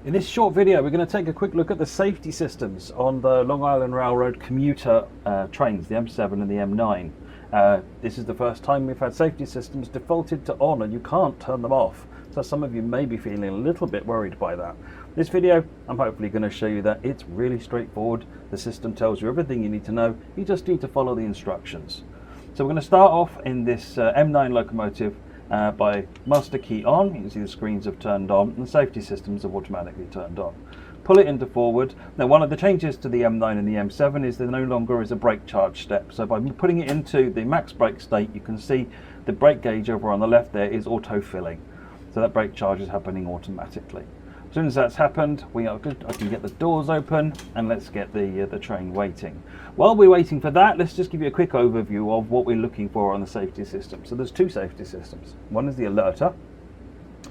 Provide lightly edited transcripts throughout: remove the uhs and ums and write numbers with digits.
In this short video, we're going to take a quick look at the safety systems on the Long Island Railroad commuter trains, the M7 and the M9. This is the first time we've had safety systems defaulted to on, and you can't turn them off. So some of you may be feeling a little bit worried by that. This video, I'm hopefully going to show you that it's really straightforward. The system tells you everything you need to know. You just need to follow the instructions. So we're going to start off in this M9 locomotive by master key on. You can see the screens have turned on and the safety systems have automatically turned on. Pull it into forward. Now, one of the changes to the M9 and the M7 is there no longer is a brake charge step. So by putting it into the max brake state, you can see the brake gauge over on the left there is auto-filling. So that brake charge is happening automatically. As soon as that's happened, we are good. I can get the doors open and let's get the train waiting. While we're waiting for that, let's just give you a quick overview of what we're looking for on the safety system. So there's two safety systems. One is the alerter.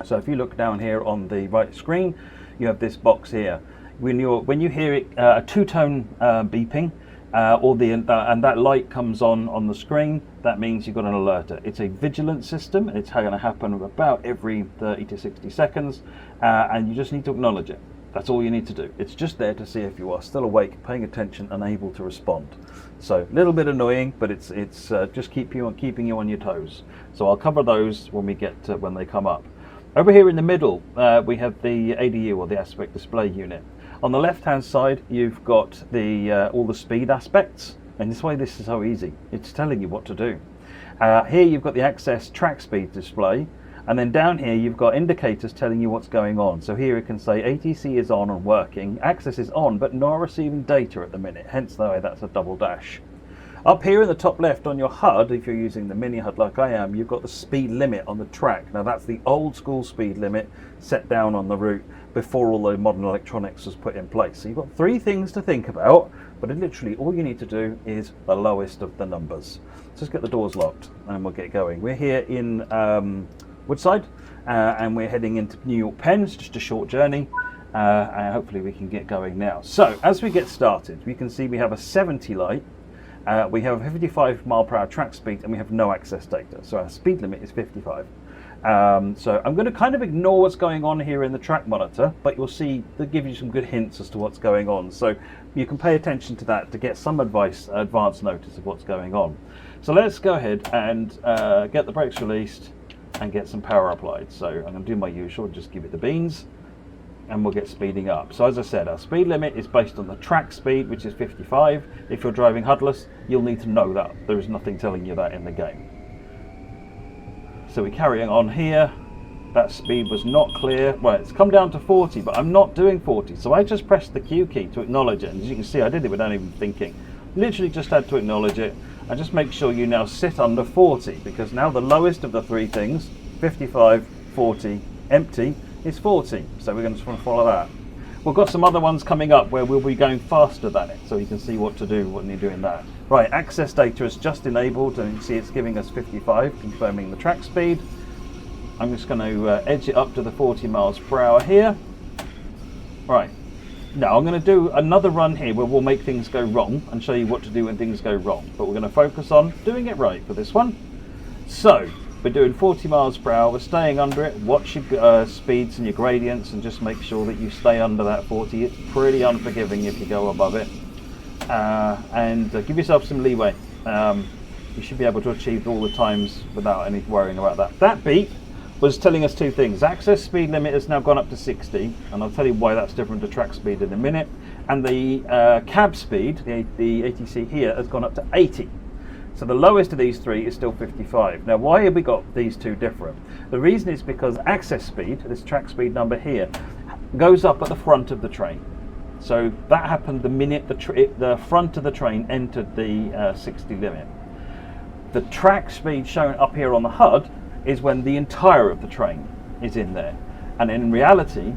So if you look down here on the right screen, you have this box here. When you hear it, a two-tone beeping, and that light comes on the screen, that means you've got an alerter. It's a vigilance system. It's going to happen about every 30 to 60 seconds, and you just need to acknowledge it. That's all you need to do. It's just there to see if you are still awake, paying attention, and able to respond. So a little bit annoying, but it's just keeping you on your toes. So I'll cover those when we get to when they come up. Over here in the middle, we have the ADU, or the aspect display unit. On the left-hand side, you've got the all the speed aspects, and this way this is so easy. It's telling you what to do. Here you've got the access track speed display, and then down here you've got indicators telling you what's going on. So here it can say ATC is on and working, access is on, but not receiving data at the minute, hence that's a double dash. Up here in the top left on your HUD, if you're using the mini HUD like I am, you've got the speed limit on the track. Now that's the old school speed limit set down on the route before all the modern electronics was put in place. So you've got three things to think about, but literally all you need to do is the lowest of the numbers. So let's get the doors locked and we'll get going. We're here in Woodside and we're heading into New York Penn. It's just a short journey and hopefully we can get going now. So as we get started, we can see we have a 70 light. We have a 55 mile/hour track speed and we have no access data. So our speed limit is 55. So I'm going to kind of ignore what's going on here in the track monitor, but you'll see that gives you some good hints as to what's going on. So you can pay attention to that to get some advance notice of what's going on. So let's go ahead and get the brakes released and get some power applied. So I'm going to do my usual, just give it the beans, and we'll get speeding up. So as I said, our speed limit is based on the track speed, which is 55. If you're driving HUDless, you'll need to know that. There is nothing telling you that in the game. So we're carrying on here. That speed was not clear. Well, it's come down to 40, but I'm not doing 40. So I just pressed the Q key to acknowledge it. And as you can see, I did it without even thinking. Literally just had to acknowledge it. And just make sure you now sit under 40, because now the lowest of the three things, 55, 40, empty, is 40. So we're just going to follow that. We've got some other ones coming up where we'll be going faster than it, so you can see what to do when you're doing that. Right, access data is just enabled, and you can see it's giving us 55, confirming the track speed. I'm just going to edge it up to the 40 miles per hour here. Right, now I'm going to do another run here where we'll make things go wrong and show you what to do when things go wrong, but we're going to focus on doing it right for this one. So we're doing 40 miles per hour, we're staying under it. Watch your speeds and your gradients and just make sure that you stay under that 40. It's pretty unforgiving if you go above it. And give yourself some leeway. You should be able to achieve all the times without any worrying about that. That beep was telling us two things. Access speed limit has now gone up to 60, and I'll tell you why that's different to track speed in a minute. And the cab speed, the ATC here, has gone up to 80. So the lowest of these three is still 55. Now, why have we got these two different? The reason is because access speed, this track speed number here, goes up at the front of the train. So that happened the minute the front of the train entered the 60 limit. The track speed shown up here on the HUD is when the entire of the train is in there. And in reality,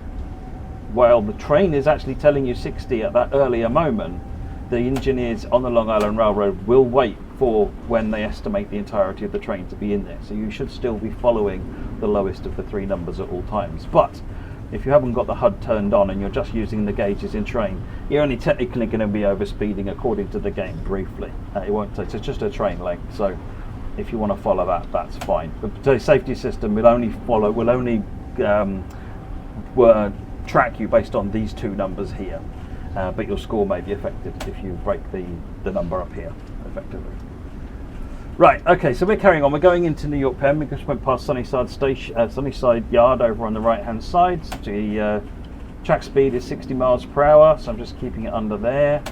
while the train is actually telling you 60 at that earlier moment, the engineers on the Long Island Railroad will wait for when they estimate the entirety of the train to be in there. So you should still be following the lowest of the three numbers at all times. But if you haven't got the HUD turned on and you're just using the gauges in train, you're only technically going to be overspeeding according to the game briefly. It won't take, it's just a train length. So if you want to follow that, that's fine. But the safety system will only track you based on these two numbers here, but your score may be affected if you break the number up here, effectively. Right, okay, so we're carrying on. We're going into New York Penn. We just went past Sunnyside Yard over on the right-hand side. The track speed is 60 miles per hour, so I'm just keeping it under there.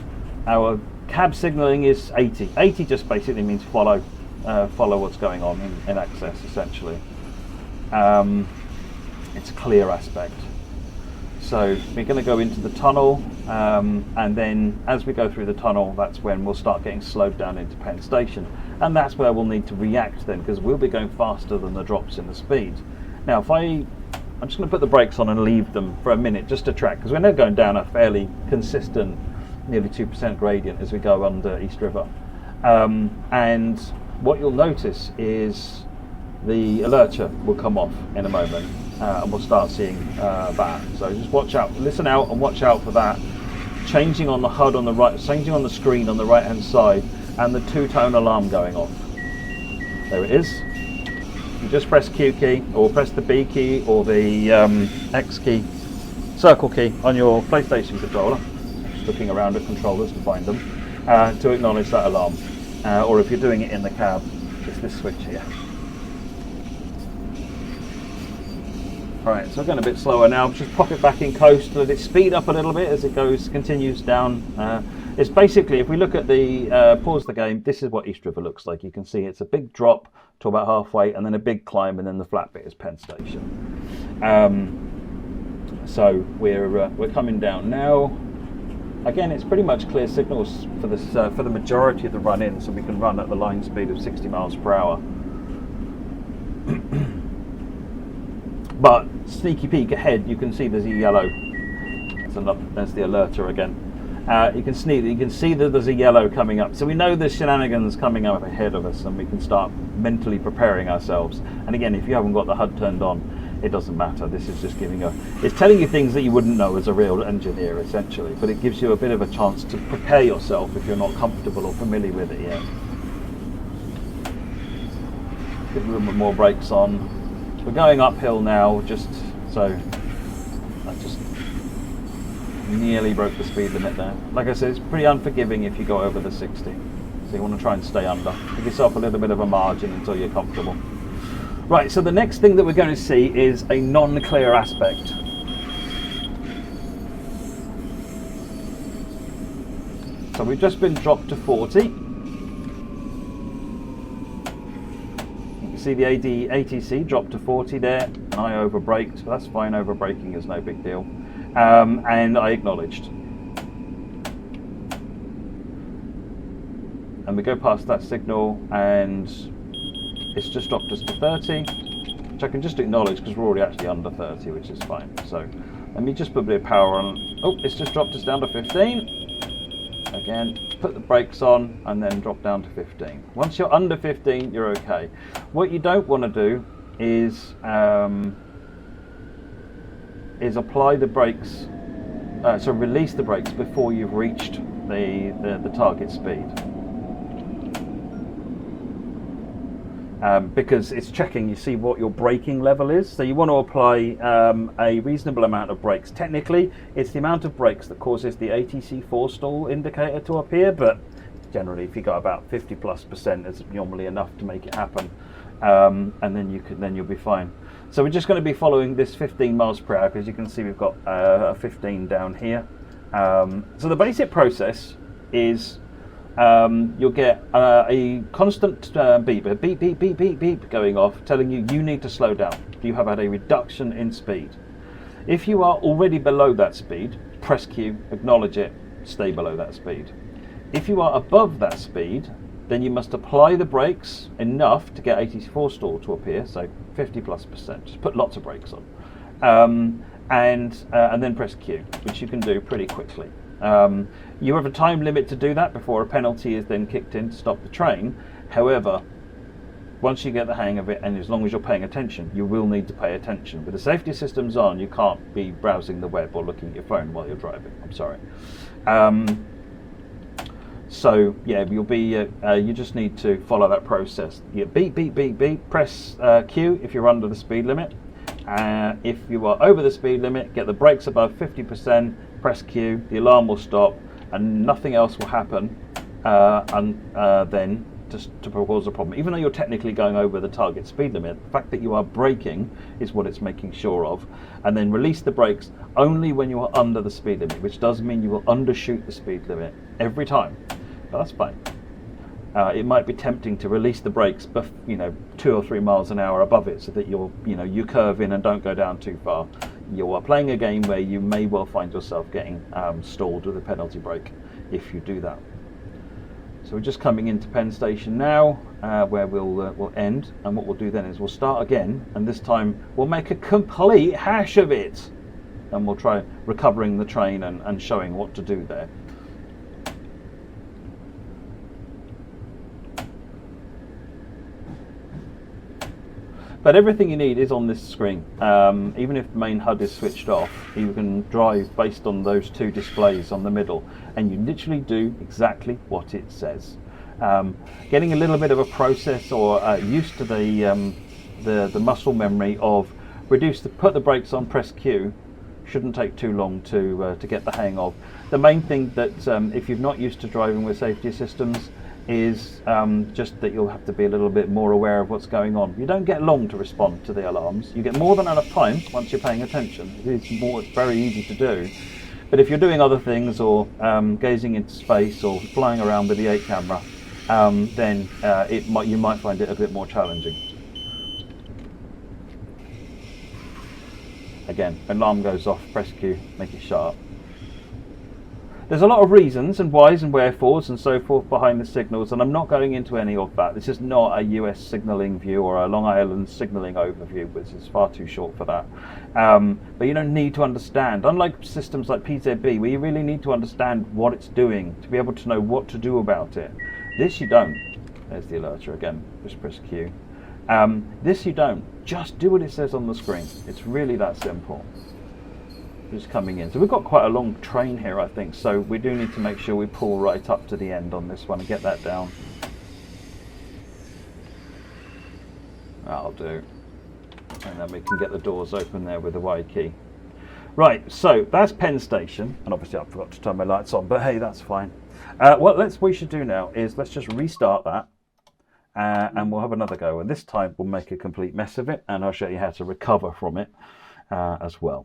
Our cab signalling is 80. 80 just basically means follow what's going on in access, essentially. It's a clear aspect. So we're going to go into the tunnel, and then as we go through the tunnel, that's when we'll start getting slowed down into Penn Station. And that's where we'll need to react then, because we'll be going faster than the drops in the speed. Now, I'm just going to put the brakes on and leave them for a minute just to track, because we're now going down a fairly consistent, nearly 2% gradient as we go under East River. And what you'll notice is the alerter will come off in a moment, and we'll start seeing that. So just watch out, listen out and watch out for that. Changing on the HUD on the right, changing on the screen on the right hand side, and the two-tone alarm going off. There it is. You just press Q key, or press the B key, or the X key, circle key on your PlayStation controller. Just looking around at controllers to find them, to acknowledge that alarm. Or if you're doing it in the cab, it's this switch here. Right, so we're going a bit slower now. Just pop it back in coast, let it speed up a little bit as it continues down. It's basically, if we look at the pause the game, this is what East River looks like. You can see it's a big drop to about halfway, and then a big climb, and then the flat bit is Penn Station. So we're coming down now. Again, it's pretty much clear signals for this for the majority of the run-in, so we can run at the line speed of 60 miles per hour. But sneaky peek ahead, you can see there's a yellow. There's the alerter again. You can see that there's a yellow coming up. So we know there's shenanigans coming up ahead of us, and we can start mentally preparing ourselves. And again, if you haven't got the HUD turned on, it doesn't matter. This is just it's telling you things that you wouldn't know as a real engineer, essentially. But it gives you a bit of a chance to prepare yourself if you're not comfortable or familiar with it yet. Give a little bit more brakes on. We're going uphill now, just so I just nearly broke the speed limit there. Like I said, it's pretty unforgiving if you go over the 60. So you want to try and stay under. Give yourself a little bit of a margin until you're comfortable. Right, so the next thing that we're going to see is a non-clear aspect. So we've just been dropped to 40. See the ATC dropped to 40 there, and I overbraked. That's fine, overbraking is no big deal. And I acknowledged. And we go past that signal, and it's just dropped us to 30, which I can just acknowledge because we're already actually under 30, which is fine. So let me just put a bit of power on. Oh, it's just dropped us down to 15. Again, put the brakes on and then drop down to 15. Once you're under 15, you're okay. What you don't want to do is apply the brakes, so release the brakes before you've reached the target speed. Because it's checking, you see what your braking level is. So you want to apply a reasonable amount of brakes. Technically, it's the amount of brakes that causes the ATC forestall indicator to appear, but generally if you got about 50+%, it's normally enough to make it happen. And then you'll be fine. So we're just going to be following this 15 miles per hour, because you can see we've got a 15 down here. So the basic process is you'll get a constant beep, beep, beep, beep, beep, beep going off, telling you need to slow down. You have had a reduction in speed. If you are already below that speed, press Q, acknowledge it, stay below that speed. If you are above that speed, then you must apply the brakes enough to get ATC forestall to appear, so 50+%. Just put lots of brakes on. And then press Q, which you can do pretty quickly. You have a time limit to do that before a penalty is then kicked in to stop the train. However, once you get the hang of it, and as long as you're paying attention, you will need to pay attention. With the safety systems on, you can't be browsing the web or looking at your phone while you're driving. I'm sorry. So yeah, you'll be. You just need to follow that process. You beep, beep, beep, beep. Press Q if you're under the speed limit, If you are over the speed limit, get the brakes above 50%, press Q, the alarm will stop, and nothing else will happen, then to cause a problem. Even though you're technically going over the target speed limit, the fact that you are braking is what it's making sure of. And then release the brakes only when you are under the speed limit, which does mean you will undershoot the speed limit every time. But that's fine. It might be tempting to release the brakes, 2 or 3 miles an hour above it, so that you curve in and don't go down too far. You are playing a game where you may well find yourself getting stalled with a penalty brake if you do that. So we're just coming into Penn Station now, where we'll end, and what we'll do then is we'll start again, and this time we'll make a complete hash of it, and we'll try recovering the train and showing what to do there. But everything you need is on this screen. Even if the main HUD is switched off, you can drive based on those 2 displays on the middle, and you literally do exactly what it says. Getting a little bit of a process or used to the muscle memory of put the brakes on, press Q, shouldn't take too long to get the hang of. The main thing that if you're not used to driving with safety systems is just that you'll have to be a little bit more aware of what's going on. You don't get long to respond to the alarms. You get more than enough time once you're paying attention. It's very easy to do. But if you're doing other things or gazing into space or flying around with the 8 camera, then you might find it a bit more challenging. Again, alarm goes off, press Q, make it shut up. There's a lot of reasons and whys and wherefores and so forth behind the signals, and I'm not going into any of that. This is not a US signalling view or a Long Island signalling overview, which is far too short for that. But you don't need to understand. Unlike systems like PZB, where you really need to understand what it's doing to be able to know what to do about it. This you don't. There's the alerter again. Just press Q. This you don't. Just do what it says on the screen. It's really that simple. Just coming in. So we've got quite a long train here, I think, so we do need to make sure we pull right up to the end on this one and get that down. That'll do. And then we can get the doors open there with the Y key. Right, so that's Penn Station, and obviously I forgot to turn my lights on, but hey, that's fine. What we should do now is let's just restart that, and we'll have another go, and this time we'll make a complete mess of it, and I'll show you how to recover from it as well.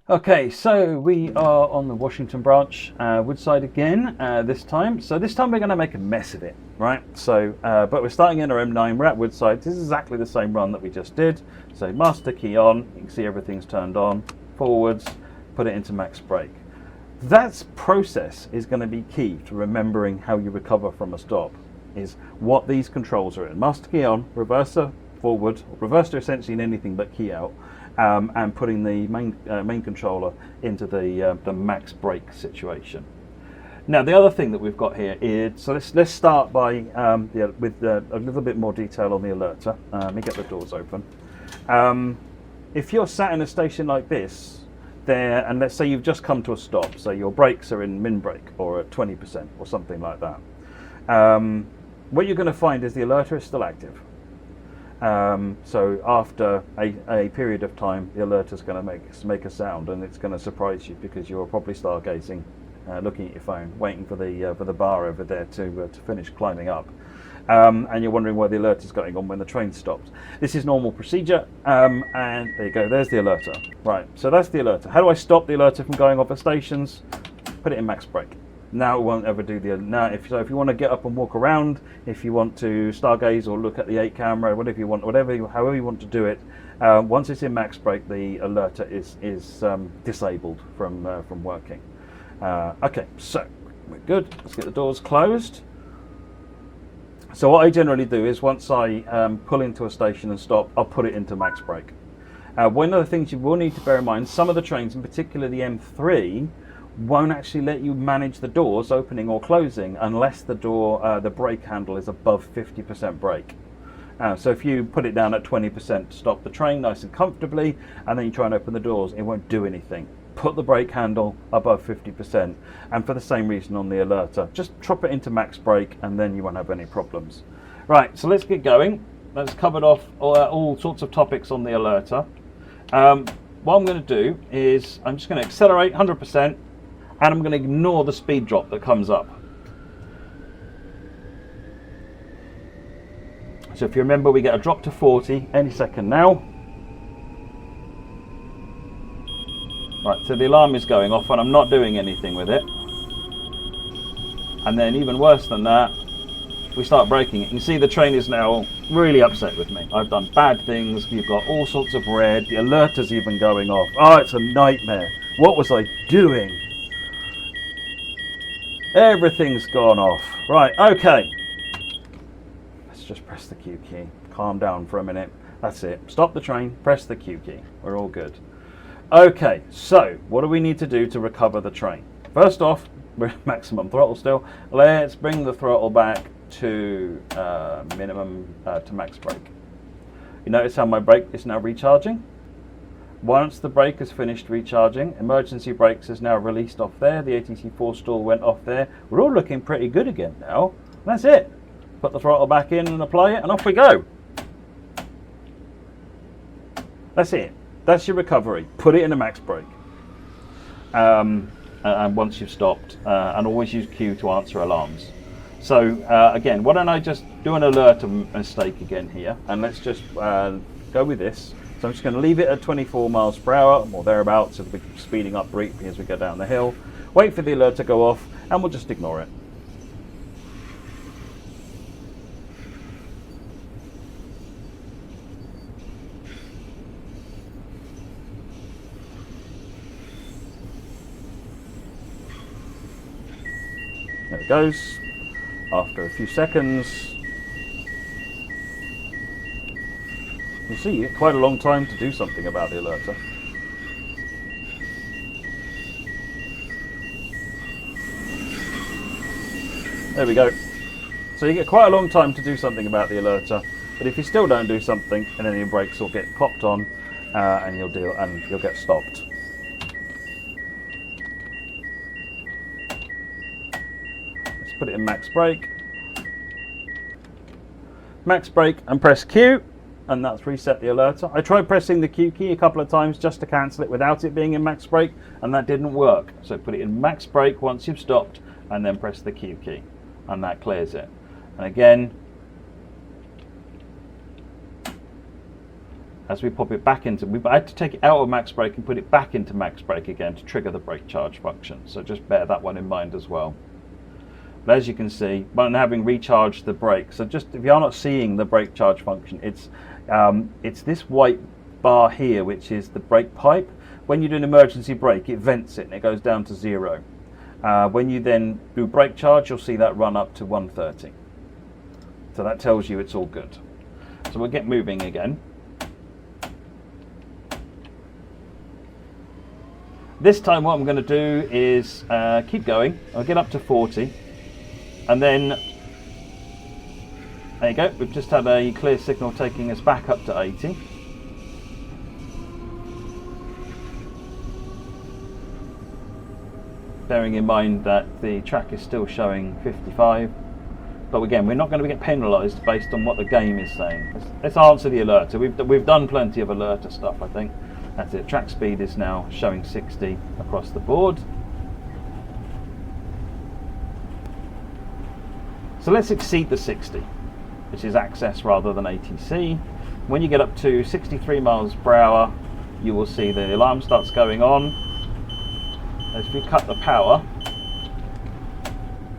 Okay, so we are on the Washington branch, Woodside again this time. So this time we're going to make a mess of it, right? So, but we're starting in our M9, we're at Woodside. This is exactly the same run that we just did. So master key on, you can see everything's turned on, forwards, put it into max brake. That process is going to be key to remembering how you recover from a stop, is what these controls are in. Master key on, reverser forward, reverser essentially in anything but key out. And putting the main controller into the max brake situation. Now the other thing that we've got here is, so let's start by with a little bit more detail on the alerter. Let me get the doors open. If you're sat in a station like this, and let's say you've just come to a stop, so your brakes are in min brake or at 20% or something like that, what you're going to find is the alerter is still active. So after a period of time, the alerter is going to make a sound, and it's going to surprise you because you're probably stargazing, looking at your phone, waiting for the bar over there to finish climbing up, and you're wondering why the alert is going on when the train stops. This is normal procedure, and there you go. There's the alerter. Right. So that's the alerter. How do I stop the alerter from going off at stations? Put it in max brake. Now it won't ever do the. Now, if you want to get up and walk around, if you want to stargaze or look at the 8 camera, whatever you want, however you want to do it, once it's in max brake, the alerter is disabled from working. Okay, so we're good. Let's get the doors closed. So what I generally do is once I pull into a station and stop, I'll put it into max brake. One of the things you will need to bear in mind: some of the trains, in particular the M3. Won't actually let you manage the doors opening or closing unless the brake handle is above 50% brake. So if you put it down at 20% to stop the train nice and comfortably, and then you try and open the doors, it won't do anything. Put the brake handle above 50%, and for the same reason on the alerter, just drop it into max brake, and then you won't have any problems. Right, so let's get going. That's covered off all sorts of topics on the alerter. What I'm going to do is I'm just going to accelerate 100% and I'm going to ignore the speed drop that comes up. So if you remember, we get a drop to 40 any second now. Right, so the alarm is going off and I'm not doing anything with it. And then even worse than that, we start braking it. You can see the train is now really upset with me. I've done bad things, you've got all sorts of red, the alert is even going off. Oh, it's a nightmare. What was I doing? Everything's gone off. Right, okay. Let's just press the Q key. Calm down for a minute. That's it. Stop the train, press the Q key. We're all good. Okay, so what do we need to do to recover the train? First off, we're at maximum throttle still. Let's bring the throttle back to minimum to max brake. You notice how my brake is now recharging? Once the brake has finished recharging, emergency brakes is now released off there, the ATC forestall went off there. We're all looking pretty good again now. That's it. Put the throttle back in and apply it and off we go. That's it. That's your recovery. Put it in a max brake. And once you've stopped, and always use Q to answer alarms. So again, why don't I just do an alert mistake again here, and let's just go with this. So I'm just going to leave it at 24 miles per hour or thereabouts, so we're speeding up briefly as we go down the hill. Wait for the alert to go off, and we'll just ignore it. There it goes. After a few seconds, you see, you get quite a long time to do something about the alerter. There we go. So you get quite a long time to do something about the alerter, but if you still don't do something, and then your brakes will get popped on, and you'll get stopped. Put it in max brake. Max brake and press Q, and that's reset the alerter. I tried pressing the Q key a couple of times just to cancel it without it being in max brake, and that didn't work. So put it in max brake once you've stopped, and then press the Q key, and that clears it. And again, as we pop it back into, I had to take it out of max brake and put it back into max brake again to trigger the brake charge function. So just bear that one in mind as well. But as you can see, when having recharged the brake, so just if you're not seeing the brake charge function, it's this white bar here, which is the brake pipe. When you do an emergency brake, it vents it and it goes down to 0. When you then do brake charge, you'll see that run up to 130. So that tells you it's all good. So we'll get moving again. This time what I'm going to do is keep going. I'll get up to 40. And then, there you go, we've just had a clear signal taking us back up to 80. Bearing in mind that the track is still showing 55. But again, we're not going to get penalised based on what the game is saying. Let's answer the alerter. We've done plenty of alerter stuff, I think. That's it, track speed is now showing 60 across the board. So let's exceed the 60, which is access rather than ATC. When you get up to 63 miles per hour, you will see the alarm starts going on. As we cut the power,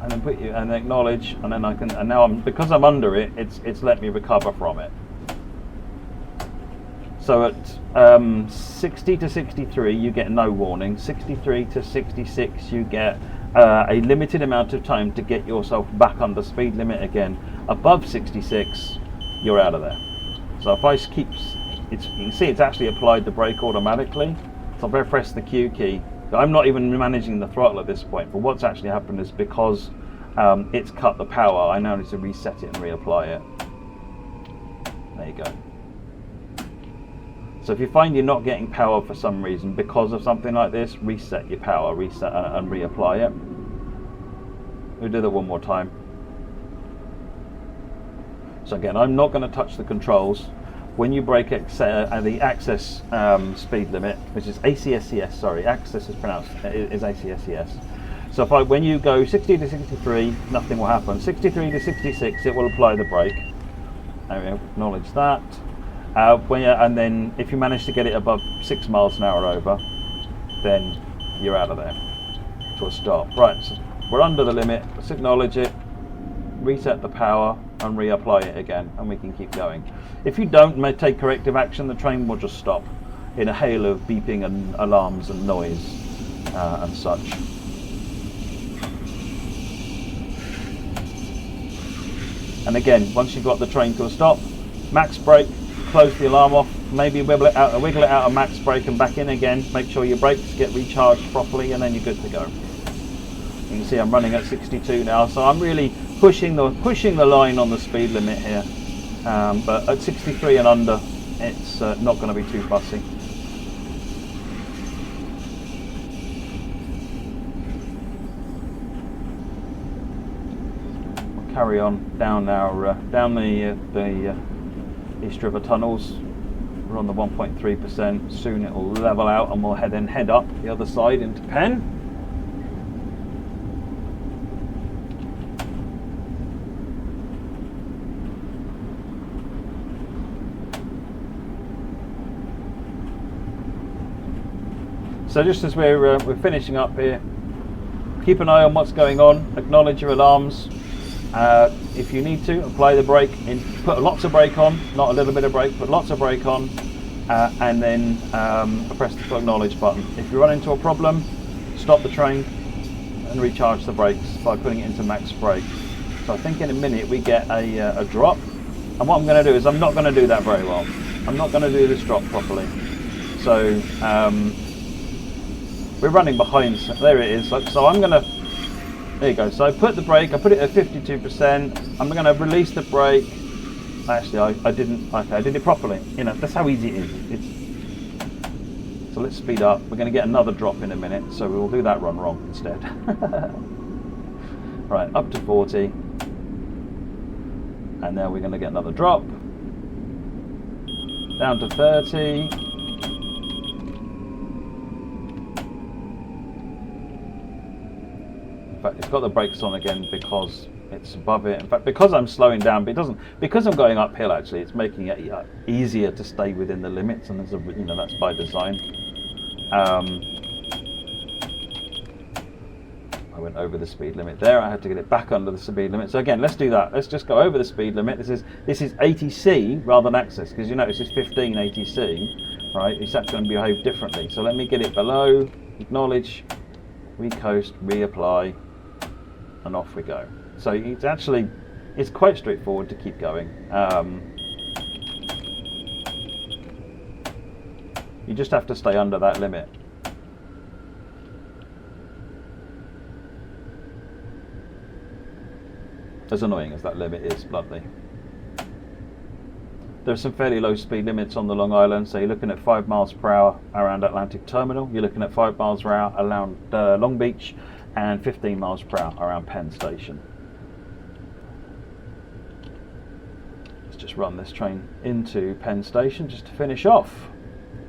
and then acknowledge, and then and now because I'm under it, it's let me recover from it. So at 60 to 63, you get no warning. 63 to 66, you get a limited amount of time to get yourself back under speed limit again. Above 66, you're out of there. So if I keep, you can see it's actually applied the brake automatically. So if I press the Q key, I'm not even managing the throttle at this point, but what's actually happened is because it's cut the power, I now need to reset it and reapply it. There you go. So if you find you're not getting power for some reason because of something like this, reset your power, reset and reapply it. We'll do that one more time. So again, I'm not going to touch the controls. when you break the access speed limit, which is ACSCS, sorry, access is pronounced, is ACSCS. So when you go 60 to 63, nothing will happen. 63 to 66, it will apply the brake. There we go, acknowledge that. And then if you manage to get it above 6 miles an hour over, then you're out of there to a stop. Right, so we're under the limit, let's acknowledge it, reset the power and reapply it again, and we can keep going. If you don't take corrective action, the train will just stop in a hail of beeping and alarms and noise and such. And again, once you've got the train to a stop, max brake, close the alarm off, maybe wiggle it out of max brake and back in again. Make sure your brakes get recharged properly, and then you're good to go. You can see I'm running at 62 now, so I'm really pushing the line on the speed limit here. But at 63 and under, it's not going to be too fussy. We'll carry on down the East River tunnels. We're on the 1.3%. Soon it will level out, and we'll head up the other side into Penn. So just as we're finishing up here, keep an eye on what's going on, acknowledge your alarms. If you need to, apply the brake, put lots of brake on, not a little bit of brake, put lots of brake on, and then press the acknowledge button. If you run into a problem, stop the train and recharge the brakes by putting it into max brake. So I think in a minute we get a drop, and what I'm going to do is I'm not going to do that very well. I'm not going to do this drop properly. So we're running behind, so there it is. So I'm going to, there you go. So I put the brake, I put it at 52%. I'm going to release the brake. Actually, I didn't, okay, I did it properly. You know, that's how easy it is. So let's speed up. We're going to get another drop in a minute, so we will do that run wrong instead. Right, up to 40. And now we're going to get another drop. Down to 30. In fact, it's got the brakes on again because it's above it. In fact, because I'm slowing down, but it doesn't. Because I'm going uphill, actually, it's making it easier to stay within the limits, and there's a, you know, that's by design. I went over the speed limit there. I had to get it back under the speed limit. So again, let's do that. Let's just go over the speed limit. This is ATC rather than access, because you notice it's 15 ATC, right? It's actually going to behave differently. So let me get it below, acknowledge, recoast, reapply, and off we go. So it's quite straightforward to keep going. You just have to stay under that limit. As annoying as that limit is, bluntly. There are some fairly low speed limits on the Long Island, so you're looking at 5 miles per hour around Atlantic Terminal, you're looking at 5 miles per hour around Long Beach, and 15 miles per hour around Penn Station. Let's just run this train into Penn Station just to finish off.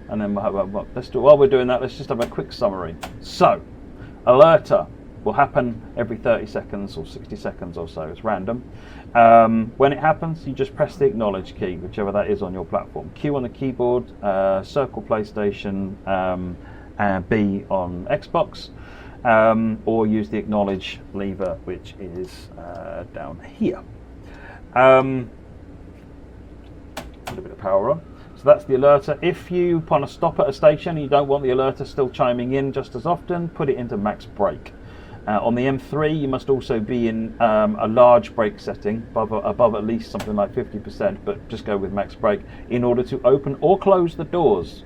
And then we'll have while we're doing that, let's just have a quick summary. So, alerter will happen every 30 seconds or 60 seconds or so. It's random. When it happens, you just press the acknowledge key, whichever that is on your platform. Q on the keyboard, circle PlayStation, and B on Xbox, or use the acknowledge lever, which is down here. Put a bit of power on. So that's the alerter. If you want to stop at a station and you don't want the alerter still chiming in just as often, put it into max brake. On the M3, you must also be in a large brake setting, above at least something like 50%, but just go with max brake in order to open or close the doors.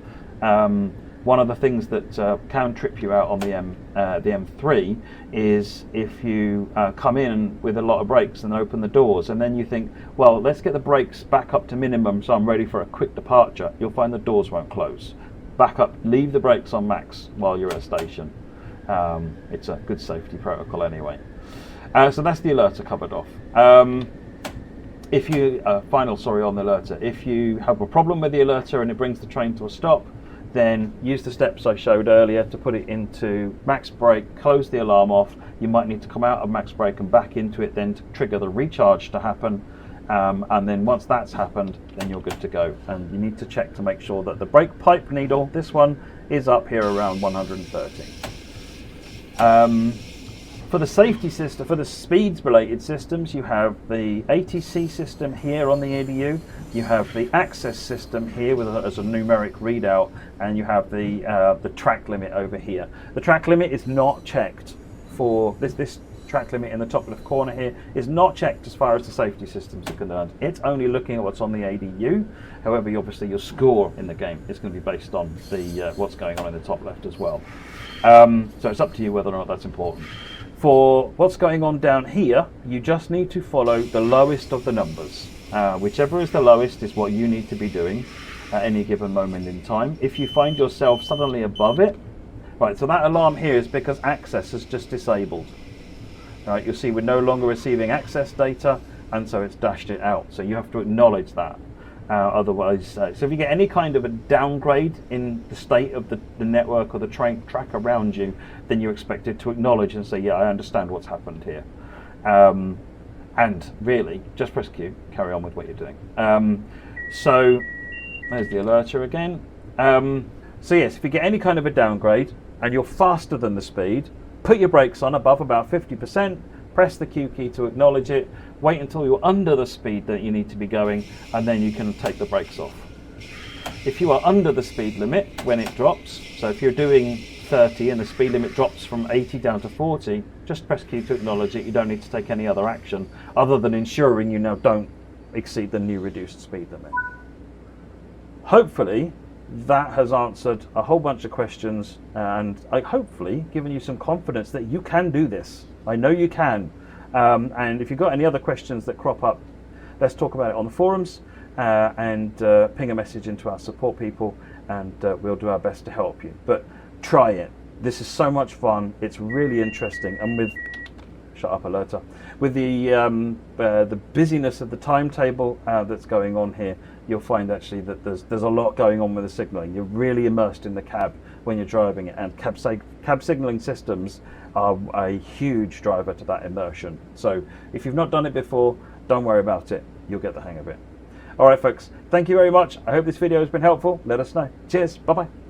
One of the things that can trip you out on the M3 is if you come in with a lot of brakes and open the doors, and then you think, well, let's get the brakes back up to minimum so I'm ready for a quick departure. You'll find the doors won't close. Back up, leave the brakes on max while you're at a station. It's a good safety protocol anyway. So that's the alerter covered off. if you final sorry on the alerter, if you have a problem with the alerter and it brings the train to a stop, then use the steps I showed earlier to put it into max brake, close the alarm off. You might need to come out of max brake and back into it then to trigger the recharge to happen, and then once that's happened, then you're good to go. And you need to check to make sure that the brake pipe needle, this one, is up here around 130. For the safety system, for the speeds related systems, you have the ATC system here on the EDU, you have the access system here as a numeric readout, and you have the track limit over here. The track limit is not checked for this track limit in the top left corner here is not checked as far as the safety systems are concerned. It's only looking at what's on the ADU. However, obviously your score in the game is going to be based on the what's going on in the top left as well. So it's up to you whether or not that's important. For what's going on down here, you just need to follow the lowest of the numbers. Whichever is the lowest is what you need to be doing at any given moment in time. If you find yourself suddenly above it, right, so that alarm here is because access is just disabled. Right, you'll see we're no longer receiving access data, and so it's dashed it out. So you have to acknowledge that. Otherwise, so if you get any kind of a downgrade in the state of the network or the track around you, then you're expected to acknowledge and say, yeah, I understand what's happened here. And really, just press Q, carry on with what you're doing. So there's the alerter again. So yes, if you get any kind of a downgrade and you're faster than the speed, put your brakes on above about 50%, press the Q key to acknowledge it, wait until you're under the speed that you need to be going, and then you can take the brakes off. If you are under the speed limit when it drops, so if you're doing 30 and the speed limit drops from 80 down to 40, just press Q to acknowledge it. You don't need to take any other action other than ensuring you now don't exceed the new reduced speed limit. Hopefully that has answered a whole bunch of questions, and hopefully given you some confidence that you can do this. I know you can. And if you've got any other questions that crop up, let's talk about it on the forums, and ping a message into our support people, and we'll do our best to help you. But try it. This is so much fun. It's really interesting, and with shut up alerter, with the busyness of the timetable that's going on here, you'll find actually that there's a lot going on with the signaling. You're really immersed in the cab when you're driving it, and cab signaling systems are a huge driver to that immersion. So if you've not done it before, don't worry about it. You'll get the hang of it. All right, folks, thank you very much. I hope this video has been helpful. Let us know. Cheers. Bye-bye.